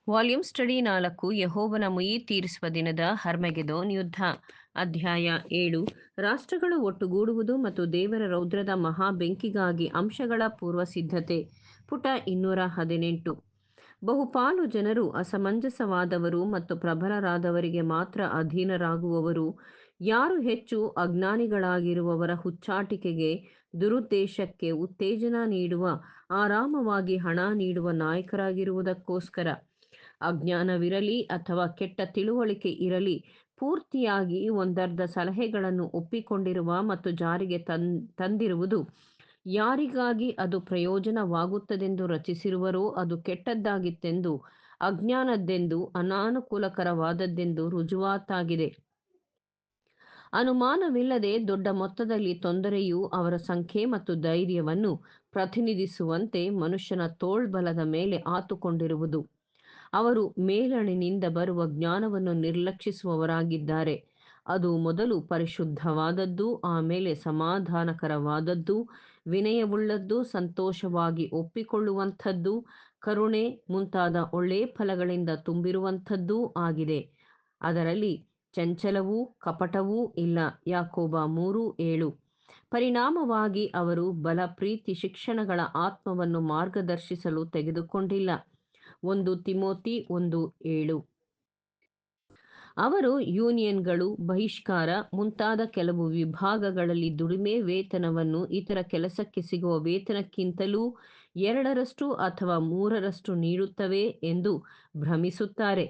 Volume study 4 ಯೆಹೋವನ ಮುಯ್ಯಿ ತೀರಿಸುವ ದಿನದ ಹರ್ಮೆಗೆದೋನ್ ಯುದ್ಧ. ಅಧ್ಯಾಯ 7 ರಾಷ್ಟ್ರಗಳು ಒಟ್ಟುಗೂಡುವುದು ಮತ್ತು ದೇವರ ರೌದ್ರದ ಮಹಾ ಬೆಂಕಿಗಾಗಿ ಅಂಶಗಳ ಪೂರ್ವ ಸಿದ್ಧತೆ. ಪುಟ 218. ಬಹುಪಾಲು ಜನರು ಅಸಮಂಜಸವಾದವರು ಮತ್ತು ಪ್ರಬಲರಾದವರಿಗೆ ಮಾತ್ರ ಅಧೀನರಾಗುವವರು. ಯಾರು ಹೆಚ್ಚು ಅಜ್ಞಾನಿಗಳಾಗಿರುವವರ ಹುಚ್ಚಾಟಿಕೆಗೆ, ದುರುದ್ದೇಶಕ್ಕೆ ಉತ್ತೇಜನ ನೀಡುವ, ಆರಾಮವಾಗಿ ಹಣ ನೀಡುವ ನಾಯಕರಾಗಿರುವುದಕ್ಕೋಸ್ಕರ. ಅಜ್ಞಾನವಿರಲಿ ಅಥವಾ ಕೆಟ್ಟ ತಿಳುವಳಿಕೆ ಇರಲಿ, ಪೂರ್ತಿಯಾಗಿ ಒಂದರ್ಧ ಸಲಹೆಗಳನ್ನು ಒಪ್ಪಿಕೊಂಡಿರುವ ಮತ್ತು ಜಾರಿಗೆ ತಂದಿರುವುದು. ಯಾರಿಗಾಗಿ ಅದು ಪ್ರಯೋಜನವಾಗುತ್ತದೆಂದು ರಚಿಸಿರುವರೋ ಅದು ಕೆಟ್ಟದ್ದಾಗಿತ್ತೆಂದು, ಅಜ್ಞಾನದ್ದೆಂದು, ಅನಾನುಕೂಲಕರವಾದದ್ದೆಂದು ರುಜುವಾತಾಗಿದೆ. ಅನುಮಾನವಿಲ್ಲದೆ ದೊಡ್ಡ ಮೊತ್ತದಲ್ಲಿ ತೊಂದರೆಯು ಅವರ ಸಂಖ್ಯೆ ಮತ್ತು ಧೈರ್ಯವನ್ನು ಪ್ರತಿನಿಧಿಸುವಂತೆ ಮನುಷ್ಯನ ತೋಳ್ಬಲದ ಮೇಲೆ ಆತುಕೊಂಡಿರುವುದು. ಅವರು ಮೇಲಣಿನಿಂದ ಬರುವ ಜ್ಞಾನವನ್ನು ನಿರ್ಲಕ್ಷಿಸುವವರಾಗಿದ್ದಾರೆ. ಅದು ಮೊದಲು ಪರಿಶುದ್ಧವಾದದ್ದು, ಆಮೇಲೆ ಸಮಾಧಾನಕರವಾದದ್ದು, ವಿನಯವುಳ್ಳದ್ದು, ಸಂತೋಷವಾಗಿ ಒಪ್ಪಿಕೊಳ್ಳುವಂಥದ್ದು, ಕರುಣೆ ಮುಂತಾದ ಒಳ್ಳೆ ಫಲಗಳಿಂದ ತುಂಬಿರುವಂಥದ್ದೂ ಆಗಿದೆ. ಅದರಲ್ಲಿ ಚಂಚಲವೂ ಕಪಟವೂ ಇಲ್ಲ. ಯಾಕೋಬ 3:7. ಪರಿಣಾಮವಾಗಿ ಅವರು ಬಲ, ಪ್ರೀತಿ, ಶಿಕ್ಷಣಗಳ ಆತ್ಮವನ್ನು ಮಾರ್ಗದರ್ಶಿಸಲು ತೆಗೆದುಕೊಂಡಿಲ್ಲ. 1 ತಿಮೋಥಿ 1:7. ಅವರು ಯೂನಿಯನ್ಗಳು, ಬಹಿಷ್ಕಾರ ಮುಂತಾದ ಕೆಲವು ವಿಭಾಗಗಳಲ್ಲಿ ದುಡಿಮೆ ವೇತನವನ್ನು ಇತರ ಕೆಲಸಕ್ಕೆ ಸಿಗುವ ವೇತನಕ್ಕಿಂತಲೂ 2ರಷ್ಟು ಅಥವಾ 3ರಷ್ಟು ನೀಡುತ್ತವೆ ಎಂದು ಭ್ರಮಿಸುತ್ತಾರೆ.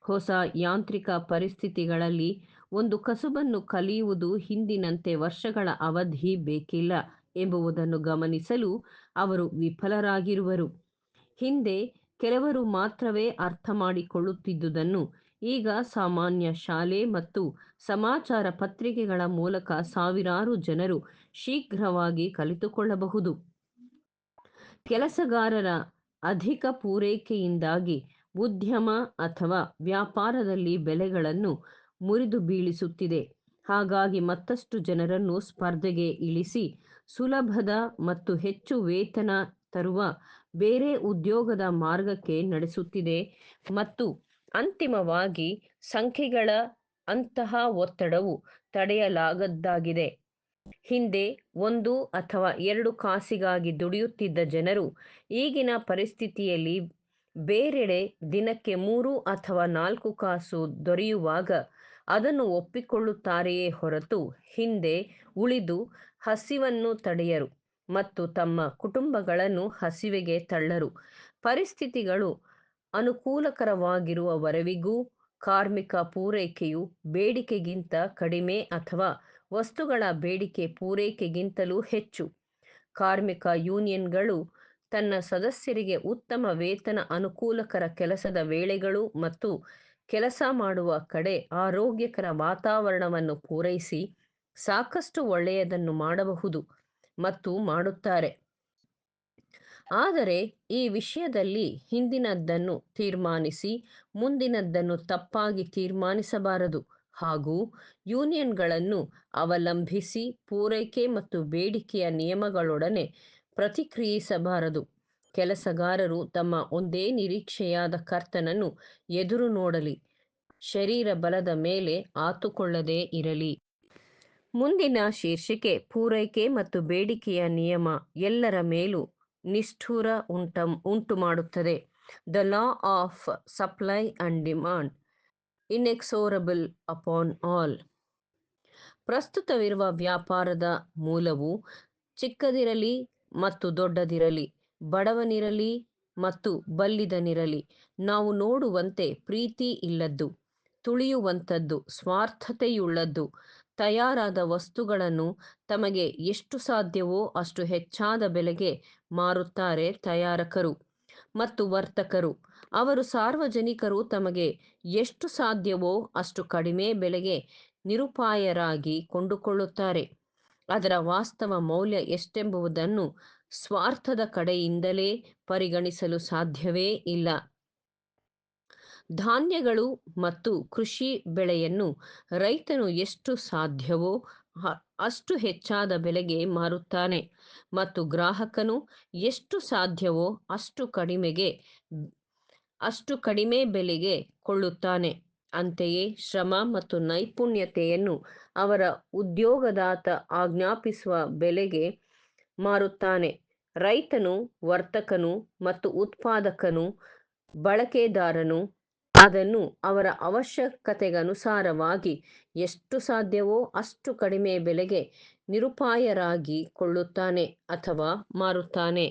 ಹೊಸ ಯಾಂತ್ರಿಕ ಪರಿಸ್ಥಿತಿಗಳಲ್ಲಿ ಒಂದು ಕಸುಬನ್ನು ಕಲಿಯುವುದು ಹಿಂದಿನಂತೆ ವರ್ಷಗಳ ಅವಧಿ ಬೇಕಿಲ್ಲ ಎಂಬುದನ್ನು ಗಮನಿಸಲು ಅವರು ವಿಫಲರಾಗಿರುವರು. ಹಿಂದೆ ಕೆಲವರು ಮಾತ್ರವೇ ಅರ್ಥ ಮಾಡಿಕೊಳ್ಳುತ್ತಿದ್ದುದನ್ನು ಈಗ ಸಾಮಾನ್ಯ ಶಾಲೆ ಮತ್ತು ಸಮಾಚಾರ ಪತ್ರಿಕೆಗಳ ಮೂಲಕ ಸಾವಿರಾರು ಜನರು ಶೀಘ್ರವಾಗಿ ಕಲಿತುಕೊಳ್ಳಬಹುದು. ಕೆಲಸಗಾರರ ಅಧಿಕ ಪೂರೈಕೆಯಿಂದಾಗಿ ಉದ್ಯಮ ಅಥವಾ ವ್ಯಾಪಾರದಲ್ಲಿ ಬೆಲೆಗಳನ್ನು ಮುರಿದು ಬೀಳಿಸುತ್ತಿದೆ. ಹಾಗಾಗಿ ಮತ್ತಷ್ಟು ಜನರನ್ನು ಸ್ಪರ್ಧೆಗೆ ಇಳಿಸಿ ಸುಲಭದ ಮತ್ತು ಹೆಚ್ಚು ವೇತನ ತರುವ ಬೇರೆ ಉದ್ಯೋಗದ ಮಾರ್ಗಕ್ಕೆ ನಡೆಸುತ್ತಿದೆ ಮತ್ತು ಅಂತಿಮವಾಗಿ ಸಂಖ್ಯೆಗಳ ಅಂತಹ ಒತ್ತಡವು ತಡೆಯಲಾಗದ್ದಾಗಿದೆ. ಹಿಂದೆ 1 ಅಥವಾ 2 ಕಾಸಿಗಾಗಿ ದುಡಿಯುತ್ತಿದ್ದ ಜನರು ಈಗಿನ ಪರಿಸ್ಥಿತಿಯಲ್ಲಿ ಬೇರೆಡೆ ದಿನಕ್ಕೆ 3 ಅಥವಾ 4 ಕಾಸು ದೊರೆಯುವಾಗ ಅದನ್ನು ಒಪ್ಪಿಕೊಳ್ಳುತ್ತಾರೆಯೇ ಹೊರತು ಹಿಂದೆ ಉಳಿದು ಹಸಿವನ್ನು ತಡೆಯರು ಮತ್ತು ತಮ್ಮ ಕುಟುಂಬಗಳನ್ನು ಹಸಿವೆಗೆ ತಳ್ಳರು. ಪರಿಸ್ಥಿತಿಗಳು ಅನುಕೂಲಕರವಾಗಿರುವವರೆವಿಗೂ ಕಾರ್ಮಿಕ ಪೂರೈಕೆಯು ಬೇಡಿಕೆಗಿಂತ ಕಡಿಮೆ ಅಥವಾ ವಸ್ತುಗಳ ಬೇಡಿಕೆ ಪೂರೈಕೆಗಿಂತಲೂ ಹೆಚ್ಚು. ಕಾರ್ಮಿಕ ಯೂನಿಯನ್ಗಳು ತನ್ನ ಸದಸ್ಯರಿಗೆ ಉತ್ತಮ ವೇತನ, ಅನುಕೂಲಕರ ಕೆಲಸದ ವೇಳೆಗಳು ಮತ್ತು ಕೆಲಸ ಮಾಡುವ ಕಡೆ ಆರೋಗ್ಯಕರ ವಾತಾವರಣವನ್ನು ಪೂರೈಸಿ ಸಾಕಷ್ಟು ಒಳ್ಳೆಯದನ್ನು ಮಾಡಬಹುದು ಮತ್ತು ಮಾಡುತ್ತಾರೆ. ಆದರೆ ಈ ವಿಷಯದಲ್ಲಿ ಹಿಂದಿನದ್ದನ್ನು ತೀರ್ಮಾನಿಸಿ ಮುಂದಿನದ್ದನ್ನು ತಪ್ಪಾಗಿ ತೀರ್ಮಾನಿಸಬಾರದು ಹಾಗೂ ಯೂನಿಯನ್ಗಳನ್ನು ಅವಲಂಬಿಸಿ ಪೂರೈಕೆ ಮತ್ತು ಬೇಡಿಕೆಯ ನಿಯಮಗಳೊಡನೆ ಪ್ರತಿಕ್ರಿಯಿಸಬಾರದು. ಕೆಲಸಗಾರರು ತಮ್ಮ ಒಂದೇ ನಿರೀಕ್ಷೆಯಾದ ಕರ್ತನನ್ನು ಎದುರು ನೋಡಲಿ, ಶರೀರ ಬಲದ ಮೇಲೆ ಆತುಕೊಳ್ಳದೇ ಇರಲಿ. ಮುಂದಿನ ಶೀರ್ಷಿಕೆ ಪೂರೈಕೆ ಮತ್ತು ಬೇಡಿಕೆಯ ನಿಯಮ ಎಲ್ಲರ ಮೇಲೂ ನಿಷ್ಠುರ ಉಂಟುಮಾಡುತ್ತದೆ. The law of supply and demand inexorable upon all. ಪ್ರಸ್ತುತವಿರುವ ವ್ಯಾಪಾರದ ಮೂಲವು ಚಿಕ್ಕದಿರಲಿ ಮತ್ತು ದೊಡ್ಡದಿರಲಿ, ಬಡವನಿರಲಿ ಮತ್ತು ಬಲ್ಲಿದನಿರಲಿ, ನಾವು ನೋಡುವಂತೆ ಪ್ರೀತಿ ಇಲ್ಲದ್ದು, ತುಳಿಯುವಂಥದ್ದು, ಸ್ವಾರ್ಥತೆಯುಳ್ಳದ್ದು. ತಯಾರಾದ ವಸ್ತುಗಳನ್ನು ತಮಗೆ ಎಷ್ಟು ಸಾಧ್ಯವೋ ಅಷ್ಟು ಹೆಚ್ಚಾದ ಬೆಲೆಗೆ ಮಾರುತ್ತಾರೆ ತಯಾರಕರು ಮತ್ತು ವರ್ತಕರು. ಅವರು ಸಾರ್ವಜನಿಕರು ತಮಗೆ ಎಷ್ಟು ಸಾಧ್ಯವೋ ಅಷ್ಟು ಕಡಿಮೆ ಬೆಲೆಗೆ ನಿರುಪಾಯರಾಗಿ ಕೊಂಡುಕೊಳ್ಳುತ್ತಾರೆ. ಅದರ ವಾಸ್ತವ ಮೌಲ್ಯ ಎಷ್ಟೆಂಬುದನ್ನು ಸ್ವಾರ್ಥದ ಕಡೆಯಿಂದಲೇ ಪರಿಗಣಿಸಲು ಸಾಧ್ಯವೇ ಇಲ್ಲ. ಧಾನ್ಯಗಳು ಮತ್ತು ಕೃಷಿ ಬೆಳೆಯನ್ನು ರೈತನು ಎಷ್ಟು ಸಾಧ್ಯವೋ ಅಷ್ಟು ಹೆಚ್ಚಾದ ಬೆಲೆಗೆ ಮಾರುತ್ತಾನೆ ಮತ್ತು ಗ್ರಾಹಕನು ಎಷ್ಟು ಸಾಧ್ಯವೋ ಅಷ್ಟು ಕಡಿಮೆಗೆ ಅಷ್ಟು ಕಡಿಮೆ ಬೆಲೆಗೆ ಕೊಳ್ಳುತ್ತಾನೆ. ಅಂತೆಯೇ ಶ್ರಮ ಮತ್ತು ನೈಪುಣ್ಯತೆಯನ್ನು ಅವರ ಉದ್ಯೋಗದಾತ ಆಜ್ಞಾಪಿಸುವ ಬೆಲೆಗೆ ಮಾರುತ್ತಾನೆ. ರೈತನು, ವರ್ತಕನು ಮತ್ತು ಉತ್ಪಾದಕನು, ಬಳಕೆದಾರನು ಅದನ್ನು ಅವರ ಅವಶ್ಯಕತೆಗನುಸಾರವಾಗಿ ಎಷ್ಟು ಸಾಧ್ಯವೋ ಅಷ್ಟು ಕಡಿಮೆ ಬೆಲೆಗೆ ನಿರುಪಾಯರಾಗಿ ಕೊಳ್ಳುತ್ತಾನೆ ಅಥವಾ ಮಾರುತ್ತಾನೆ.